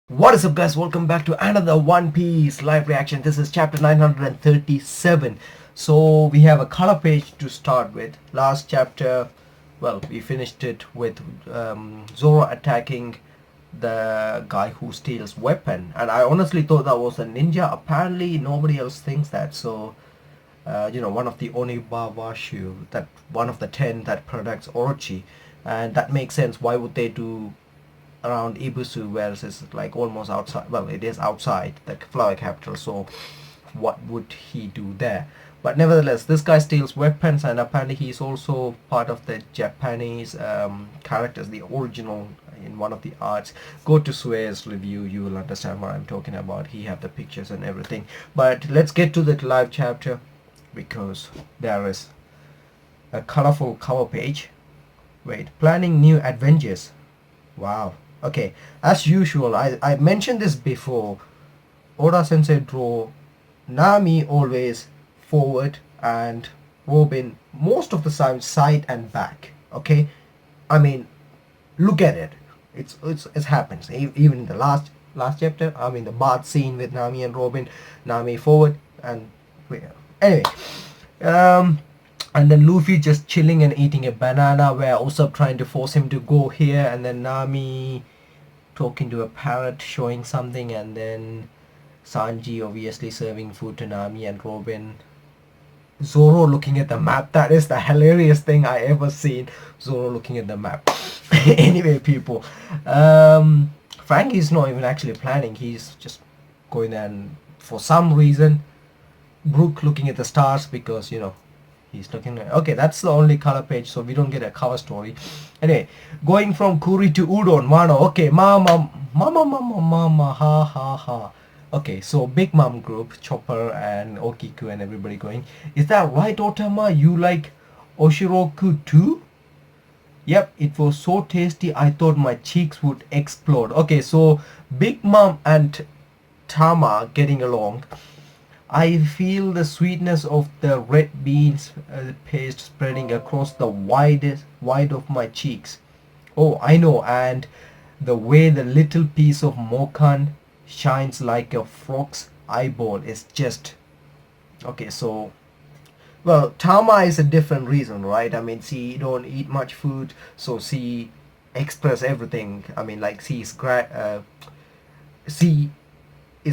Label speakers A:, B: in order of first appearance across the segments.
A: What is up, guys? Welcome back to another One Piece live reaction. This is chapter 937. So we have a color page to start with. Last chapter, well, we finished it with Zoro attacking the guy who steals weapon, and I honestly thought that was a ninja. Apparently nobody else thinks that. So one of the Onibawashu, that one of the 10 that protects Orochi, and that makes sense. Why would they do around Ibusu, where it's like almost outside? Well, it is outside the flower capital, so what would he do there? But nevertheless, this guy steals weapons, and apparently he's also part of the Japanese characters, the original in one of the arts. Go to Sue's review, you will understand what I'm talking about. He have the pictures and everything. But let's get to the live chapter, because there is a colorful cover page. Wait, planning new adventures. Wow. Okay, as usual, I mentioned this before. Oda Sensei draw Nami always forward and Robin most of the time side and back. Okay, I mean, look at it. It happens even in the last chapter. I mean, the bath scene with Nami and Robin, Nami forward and anyway. And then Luffy just chilling and eating a banana, where Usopp trying to force him to go here, and then Nami talking to a parrot showing something, and then Sanji obviously serving food to Nami and Robin. Zoro looking at the map. That is the hilarious thing I ever seen. Zoro looking at the map. Anyway, people, Frankie's not even actually planning. He's just going there, and for some reason Brook looking at the stars, because he's looking at, okay, that's the only color page, so we don't get a cover story. Anyway, going from Kuri to Udon, Wano. Okay, mama, ha ha ha. Okay, so Bigmom group, Chopper and Okiku and everybody going. Is that right, Otama? You like Oshiroku too? Yep, it was so tasty I thought my cheeks would explode. Okay, so Bigmom and Tama getting along. I feel the sweetness of the red beans paste spreading across the wide of my cheeks. Oh, I know. And the way the little piece of mokan shines like a frog's eyeball is just... Okay, so... Well, Tama is a different reason, right? I mean, she don't eat much food, so she express everything. I mean, like, she is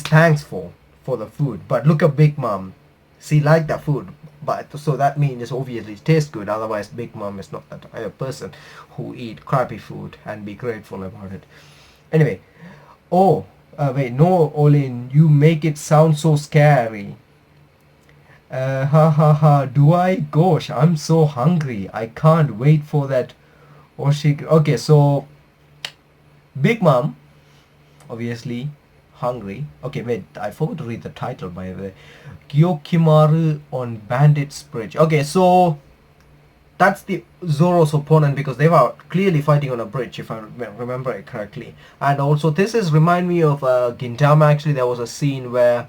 A: thankful for the food. But look at Bigmom. She liked the food, but so that means it's obviously tastes good. Otherwise, Bigmom is not that type of person who eat crappy food and be grateful about it. Anyway, wait, no, Olin, you make it sound so scary. Ha ha ha. Do I? Gosh, I'm so hungry. I can't wait for that. Okay, so Bigmom, obviously hungry. Okay, wait, I forgot to read the title, by the way. Gyokimaru on Bandit's Bridge. Okay, so that's the Zoro's opponent, because they were clearly fighting on a bridge, if I remember it correctly. And also this is remind me of Gintama. Actually, there was a scene where,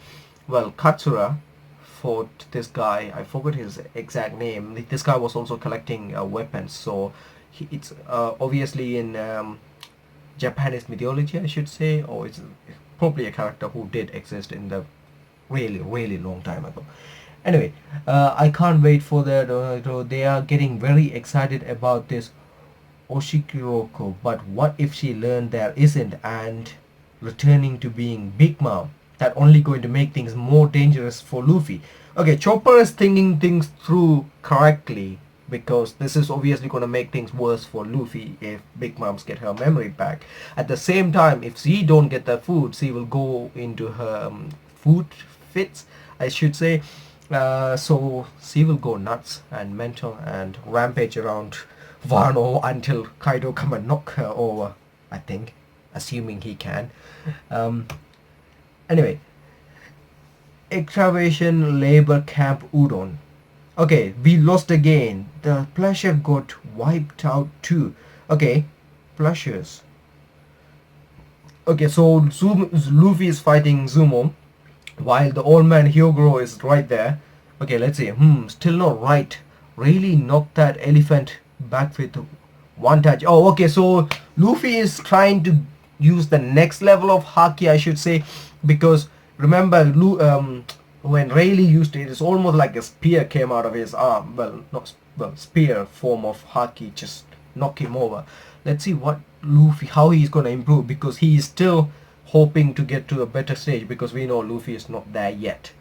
A: well, Katsura fought this guy. I forgot his exact name. This guy was also collecting weapons, so it's obviously in Japanese mythology, I should say, or it's probably a character who did exist in the really long time ago. Anyway, I can't wait for that. They are getting very excited about this Oshikiroko, but what if she learned there isn't, and returning to being Bigmom? That only going to make things more dangerous for Luffy. Okay, Chopper is thinking things through correctly, because this is obviously going to make things worse for Luffy if Bigmom's get her memory back. At the same time, if she don't get the food, she will go into her food fits, I should say. So she will go nuts and mental and rampage around Wano until Kaido come and knock her over, I think, assuming he can. Anyway, excavation labor camp Udon. Okay, we lost again. The pleasure got wiped out too. Okay, pleasures. Okay, so Luffy is fighting Zumo, while the old man Hyogoro is right there. Okay, let's see. Still not right. Really knocked that elephant back with one touch. Oh, okay, so Luffy is trying to use the next level of haki, I should say, because remember when Rayleigh used it, it's almost like a spear came out of his arm. Well, not well, spear form of haki, just knock him over. Let's see what Luffy, how he's gonna improve, because he is still hoping to get to a better stage, because we know Luffy is not there yet.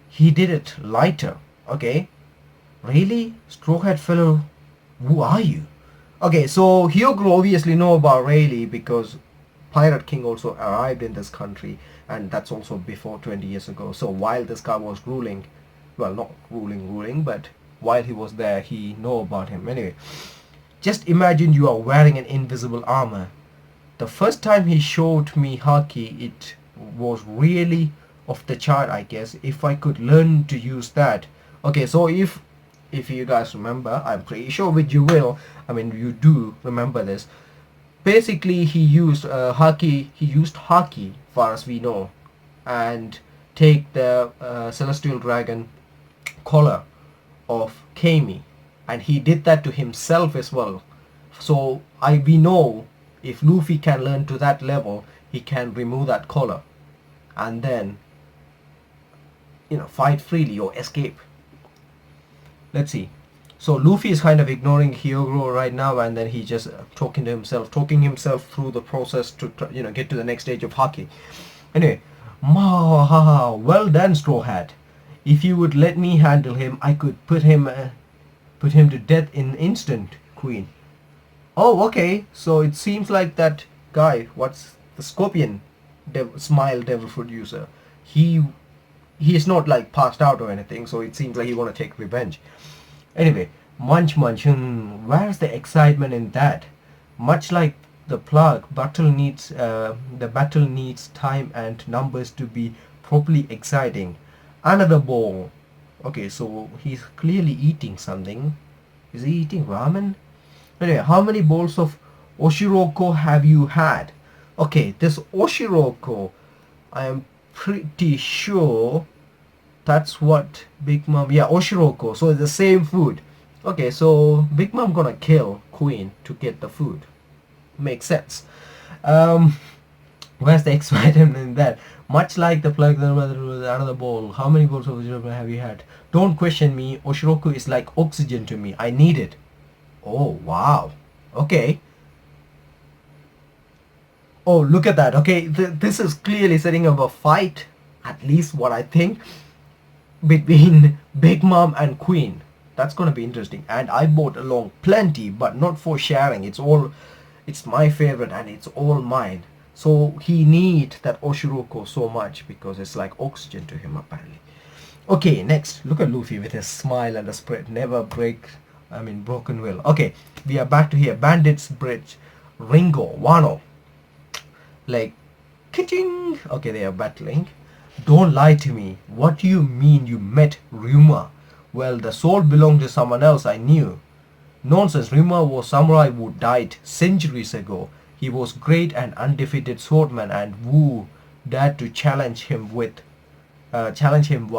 A: He did it lighter. Okay, really, Straw Hat fellow, who are you? Okay, so Hyogro obviously know about Rayleigh because Pirate King also arrived in this country, and that's also before 20 years ago. So while this guy was ruling, well, not ruling, but while he was there, he know about him. Anyway, just imagine you are wearing an invisible armor. The first time he showed me Haki, it was really off the chart, I guess. If I could learn to use that. Okay, so if you guys remember, I'm pretty sure which you will, I mean you do remember this. Basically he used Haki far as we know, and take the celestial dragon collar of Kami, and he did that to himself as well. So we know if Luffy can learn to that level, he can remove that collar and then, you know, fight freely or escape. Let's see. So Luffy is kind of ignoring Hyogro right now, and then he just talking himself through the process to get to the next stage of Haki. Anyway, well done, Straw Hat. If you would let me handle him, I could put him to death in an instant, Queen. Oh, okay. So it seems like that guy, what's the Scorpion Smile Devil Fruit user, he is not like passed out or anything, so it seems like he want to take revenge. Anyway, Munch, where's the excitement in that? Much like the plug, the battle needs time and numbers to be properly exciting. Another bowl. Okay, so he's clearly eating something. Is he eating ramen? Anyway, how many bowls of Oshiroko have you had? Okay, this Oshiroko, I am pretty sure that's what Bigmom, yeah, Oshiroko, so it's the same food. Okay, so Bigmom gonna kill Queen to get the food. Makes sense. Where's the excitement in that? Much like the plug, another bowl. How many bowls of Oshiroko have you had? Don't question me. Oshiroko is like oxygen to me. I need it. Oh, wow. Okay. Oh, look at that. Okay, this is clearly setting up a fight, at least what I think, between Bigmom and Queen. That's gonna be interesting. And I bought along plenty, but not for sharing. It's my favorite and it's all mine. So he needs that Oshiroko so much because it's like oxygen to him apparently. Okay, next, look at Luffy with his smile and a spread. Never broken will. Okay, we are back to here. Bandits Bridge, Ringo, Wano. Like, ka-ching! Okay, they are battling. Don't lie to me. What do you mean you met Ryuma? Well, the sword belonged to someone else I knew. Nonsense, Ryuma was samurai who died centuries ago. He was great and undefeated swordman, and Wu dared to challenge him were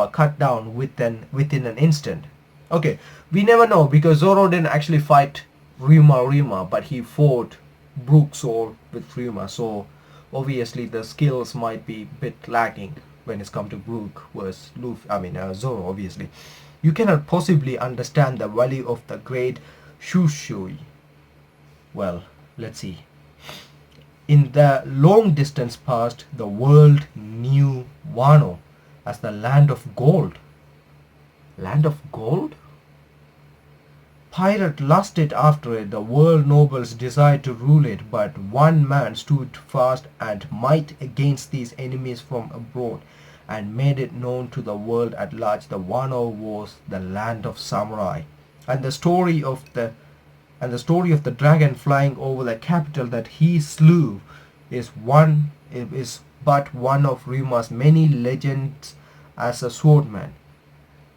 A: cut down within an instant. Okay, we never know because Zoro didn't actually fight Ryuma, but he fought Brook Sword with Ryuma, so obviously the skills might be a bit lacking when it's come to Brook versus Zoro, obviously. You cannot possibly understand the value of the great Shushui. Well, let's see. In the long distance past, the world knew Wano as the land of gold. Land of gold? Pirate lusted after it. The world nobles desired to rule it, but one man stood fast and might against these enemies from abroad and made it known to the world at large that Wano was the land of samurai. And the story of the dragon flying over the capital that he slew is but one of Ryuma's many legends as a swordman.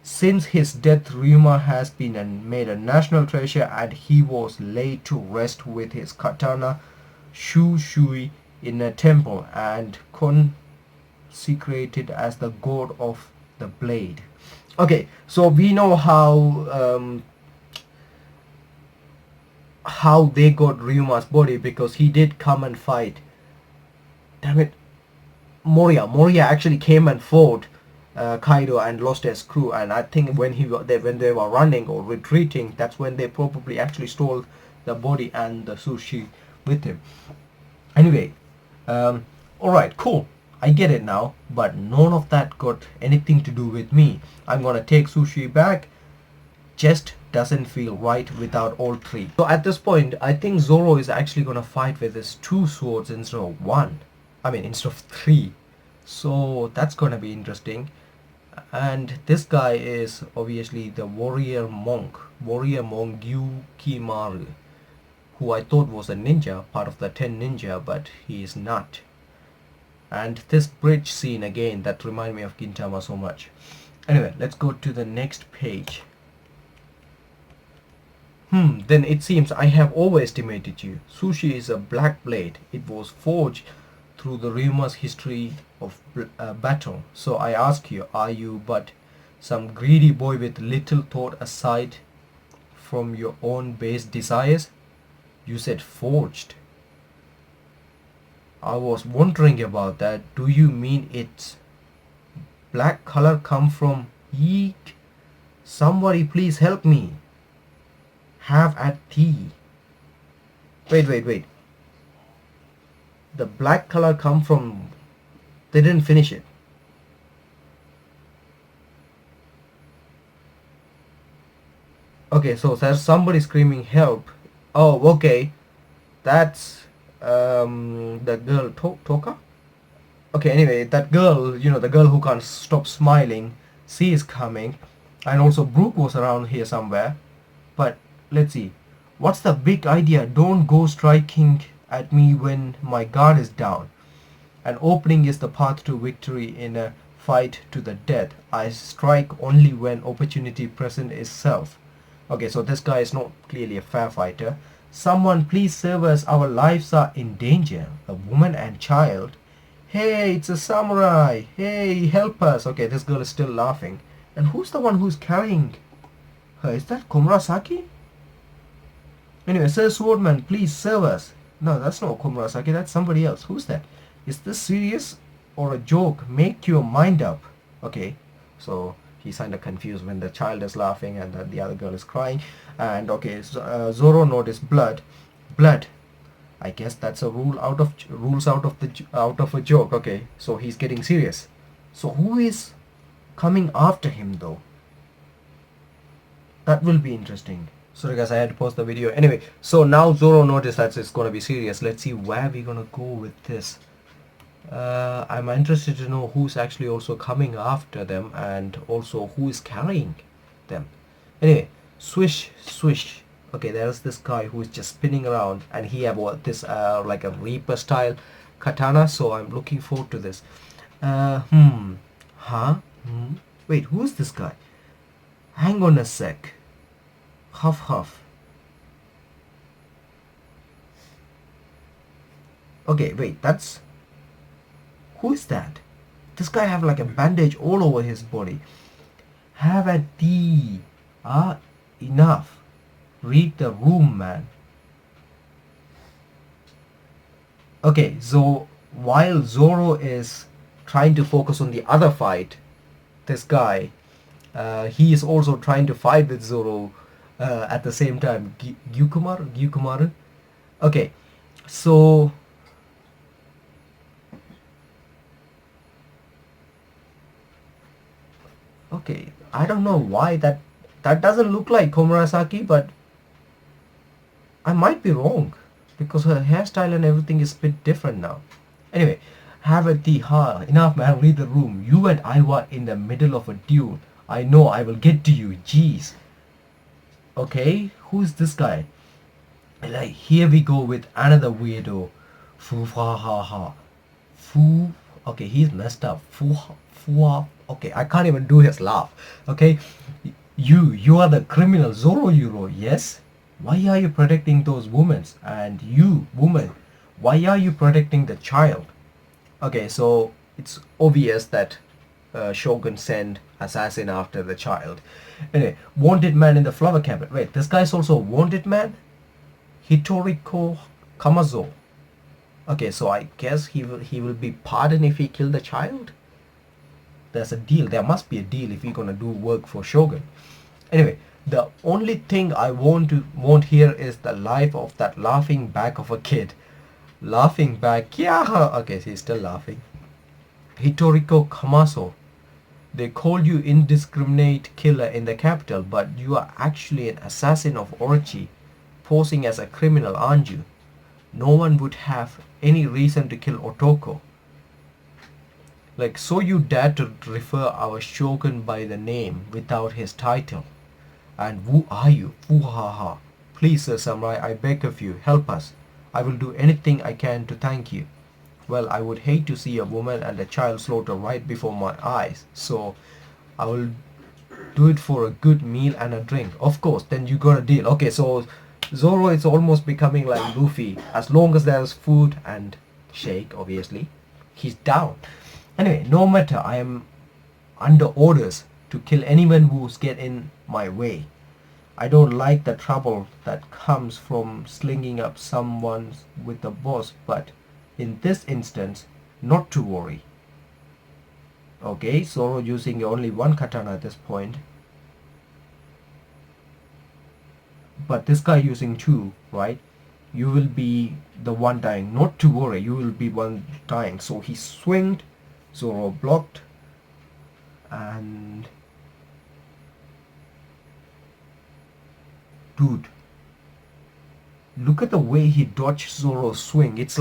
A: Since his death, Ryuma has been made a national treasure, and he was laid to rest with his katana Shushui in a temple and consecrated as the god of the blade. Okay, so we know how how they got Ryuma's body, because he did come and fight. Damn it. Moria actually came and fought Kaido and lost his crew, and I think when when they were running or retreating, that's when they probably actually stole the body and the sushi with him. Anyway, alright, cool. I get it now, but none of that got anything to do with me. I'm gonna take sushi back. Just doesn't feel right without all three. So at this point, I think Zoro is actually gonna fight with his 2 swords instead of 1. I mean, instead of 3. So that's gonna be interesting. And this guy is obviously the warrior monk Yukimaru, who I thought was a ninja, part of the 10 ninja, but he is not. And this bridge scene again, that remind me of Gintama so much. Anyway, let's go to the next page. Then it seems I have overestimated you. Sushi is a black blade. It was forged through the Ryuma's history of battle. So I ask you, are you but some greedy boy with little thought aside from your own base desires? You said forged. I was wondering about that. Do you mean its black color come from Eek? Somebody please help me. Have at tea. Wait. The black color come from... They didn't finish it. Okay, so there's somebody screaming help. Oh, okay. That's the girl Toka? Okay, anyway, that girl, you know, the girl who can't stop smiling, she is coming. And also Brooke was around here somewhere. But let's see. What's the big idea? Don't go striking at me when my guard is down. An opening is the path to victory in a fight to the death. I strike only when opportunity present itself. Okay, so this guy is not clearly a fair fighter. Someone please save us. Our lives are in danger. A woman and child. Hey, it's a samurai. Hey, help us. Okay, this girl is still laughing. And who's the one who's carrying her? Is that Komurasaki? Anyway, Sir Swordman, please serve us. No, that's not Komurasaki, that's somebody else. Who's that? Is this serious or a joke? Make your mind up. Okay, so he's kind of confused when the child is laughing and the other girl is crying. And okay, so, Zoro noticed blood. Blood. I guess that's a rules out of a joke. Okay, so he's getting serious. So who is coming after him though? That will be interesting. Sorry guys, I had to pause the video. Anyway, so now Zoro noticed that it's gonna be serious. Let's see where we're gonna go with this. I'm interested to know who's actually also coming after them and also who is carrying them. Anyway, swish. Okay, there's this guy who is just spinning around and he have what this like a Reaper style katana. So I'm looking forward to this. Wait, who's this guy? Hang on a sec. Huff. Okay, wait, that's... Who is that? This guy have like a bandage all over his body. Have a tea. Enough. Read the room, man. Okay, so while Zoro is trying to focus on the other fight, this guy, he is also trying to fight with Zoro at the same time. Gyukumaru? Okay, so... Okay, I don't know why that doesn't look like Komurasaki, but I might be wrong because her hairstyle and everything is a bit different now. Anyway, have a tea. Enough man, read the room. You and I were in the middle of a duel. I know, I will get to you. Jeez. Okay, who's this guy? Like, here we go with another weirdo. Fu. Okay, he's messed up. Okay, I can't even do his laugh. Okay, you are the criminal Zoro Euro. Yes. Why are you protecting those women? And you, woman, why are you protecting the child? Okay, so it's obvious that Shogun sent assassin after the child. Anyway, wanted man in the flower cabinet. Wait, this guy's also a wanted man? Hitoriko Kamazo. Okay, so I guess he will be pardoned if he killed the child. There's a deal. There must be a deal if you're gonna do work for Shogun. Anyway, the only thing I want here is the life of that laughing back of a kid. Laughing back, yeah. Okay, he's still laughing. Hitoriko Kamaso. They call you indiscriminate killer in the capital, but you are actually an assassin of Orochi, posing as a criminal, aren't you? No one would have any reason to kill Otoko. Like, so you dare to refer our shogun by the name without his title. And who are you? Woo-ha-ha. Please, Sir Samurai, I beg of you, help us. I will do anything I can to thank you. Well, I would hate to see a woman and a child slaughtered right before my eyes, so I will do it for a good meal and a drink. Of course, then you got a deal. Okay, so Zoro is almost becoming like Luffy. As long as there's food and shake, obviously, he's down. Anyway, no matter, I am under orders to kill anyone who's get in my way. I don't like the trouble that comes from slinging up someone with the boss, but in this instance, not to worry. Okay, Zoro using only one katana at this point. But this guy using two, right? You will be the one dying. Not to worry, you will be one dying. So he swinged, Zoro blocked, and dude, look at the way he dodged Zoro's swing. It's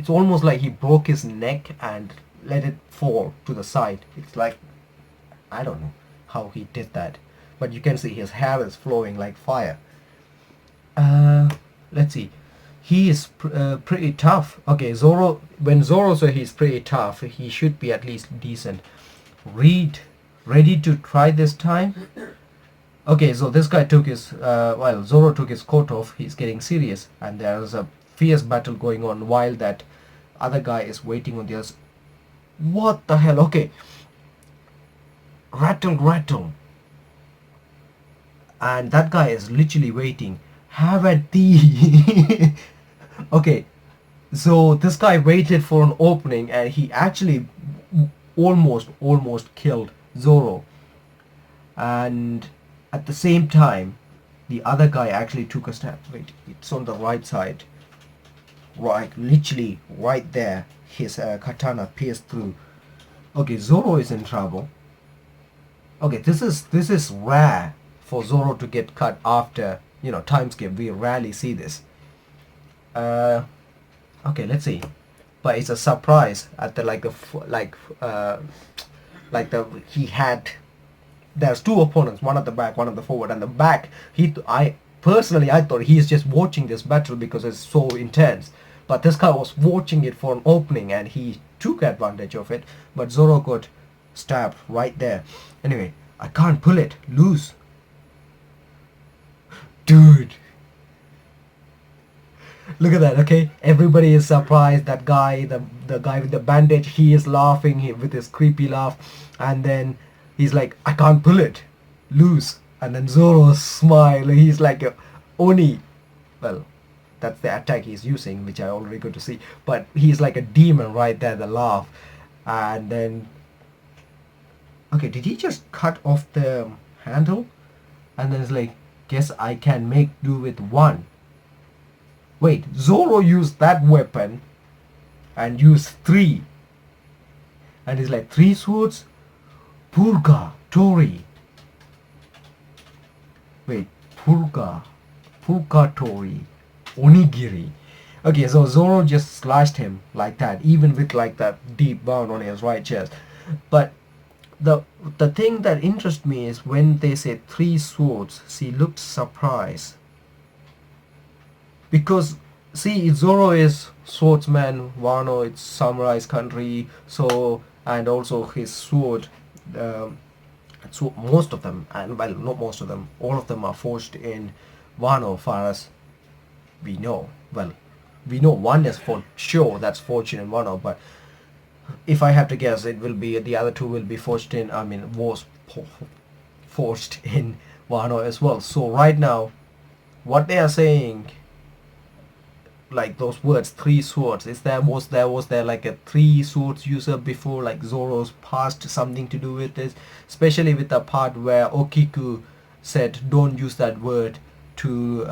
A: almost like he broke his neck and let it fall to the side. It's like, I don't know how he did that, but you can see his hair is flowing like fire. Let's see. He is pretty tough. Okay, Zoro. When Zoro says he's pretty tough, he should be at least decent. Ready to try this time? Okay, so this guy took his, Zoro took his coat off. He's getting serious, and there's a fierce battle going on while that other guy is waiting on the other. What the hell? Okay. Rattle. And that guy is literally waiting. Have a tea. Okay, so this guy waited for an opening, and he actually almost killed Zoro. And at the same time, the other guy actually took a step. Wait, it's on the right side. Right, literally right there. His katana pierced through. Okay, Zoro is in trouble. Okay, this is rare for Zoro to get cut after, time skip. We rarely see this. Okay, let's see. But it's a surprise at the he had. There's two opponents, one at the back, one at the forward, and the back. I thought he is just watching this battle because it's so intense. But this guy was watching it for an opening, and he took advantage of it. But Zoro got stabbed right there. Anyway, I can't pull it. Loose. Dude. Look at that, okay? Everybody is surprised. That guy, the guy with the bandage, he is laughing with his creepy laugh. And then he's like, I can't pull it. Loose. And then Zoro smile. He's like a Oni. Well, that's the attack he's using, which I already got to see. But he's like a demon right there, the laugh. And then... Okay, did he just cut off the handle? And then it's like, guess I can make do with one. Wait, Zoro used that weapon and used three. And he's like, 3 swords? Purga, Tori. Wait, Purgatori, Onigiri. Okay, so Zoro just slashed him like that, even with like that deep wound on his right chest. But the thing that interests me is when they say 3 swords, she looked surprised. Because, see, Zoro is swordsman, Wano, it's samurai's country, so, and also his sword, so most of them, and well, not most of them, all of them are forged in Wano, far as we know. Well, we know one is for sure that's forged in Wano, but if I have to guess, it will be, the other 2 will be forged in, forged in Wano as well. So right now, what they are saying like those words, three swords. Is there like a three swords user before, like Zoro's past something to do with this, especially with the part where Okiku said don't use that word to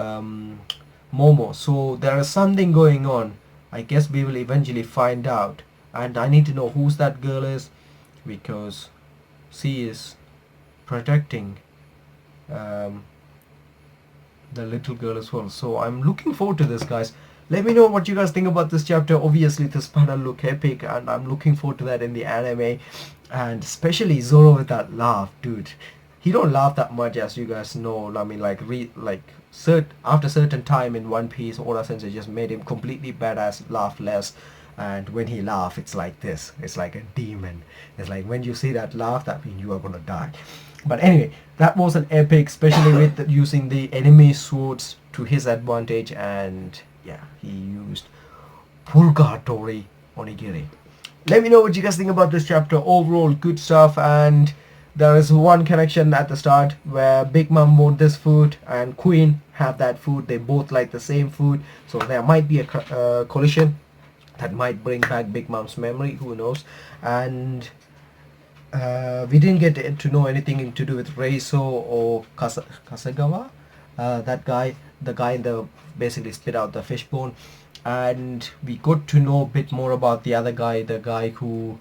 A: Momo. So there is something going on. I guess we will eventually find out, and I need to know who's that girl is, because she is protecting um, the little girl as well. So I'm looking forward to this, guys. Let me know what you guys think about this chapter. Obviously this panel look epic, and I'm looking forward to that in the anime, and especially Zoro with that laugh, dude. He don't laugh that much, as you guys know. I mean, like after certain time in One Piece, Oda Sensei just made him completely badass, laugh less, and when he laugh, it's like this. It's like a demon. It's like when you see that laugh, that means you are gonna die. But anyway, that was an epic, especially with using the enemy swords to his advantage, and yeah, he used Purgatory Onigiri. Let me know what you guys think about this chapter. Overall, good stuff, and there is one connection at the start where Big Mom want this food and Queen have that food. They both like the same food, so there might be a collision that might bring back Big Mom's memory. Who knows? And we didn't get to know anything to do with Reiso or Kasagawa. That guy, the guy in the basically spit out the fishbone, and we got to know a bit more about the other guy, the guy who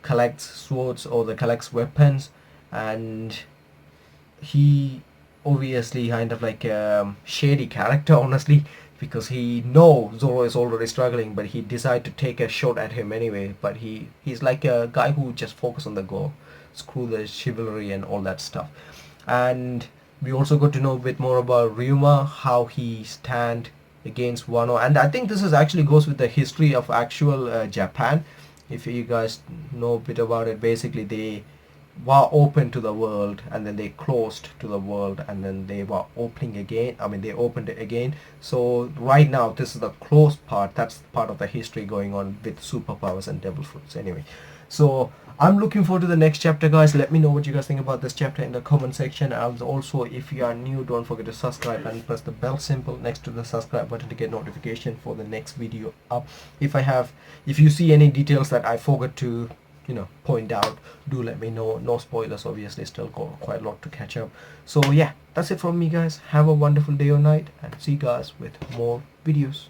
A: collects swords or the collects weapons, and he obviously kind of like a shady character, honestly, because he know Zoro is already struggling, but he decided to take a shot at him anyway. But he's like a guy who just focus on the goal, screw the chivalry and all that stuff. And we also got to know a bit more about Ryuma, how he stand against Wano, and I think this is actually goes with the history of actual Japan. If you guys know a bit about it, basically they were open to the world, and then they closed to the world, and then they were opening again. I mean, they opened it again. So right now this is the closed part. That's part of the history going on with superpowers and devil fruits. Anyway, so I'm looking forward to the next chapter, guys. Let me know what you guys think about this chapter in the comment section. And also, if you are new, don't forget to subscribe and press the bell symbol next to the subscribe button to get notification for the next video up. If you see any details that I forgot to point out, do let me know. No spoilers, obviously, still got quite a lot to catch up. So yeah, that's it from me, guys. Have a wonderful day or night, and see you guys with more videos.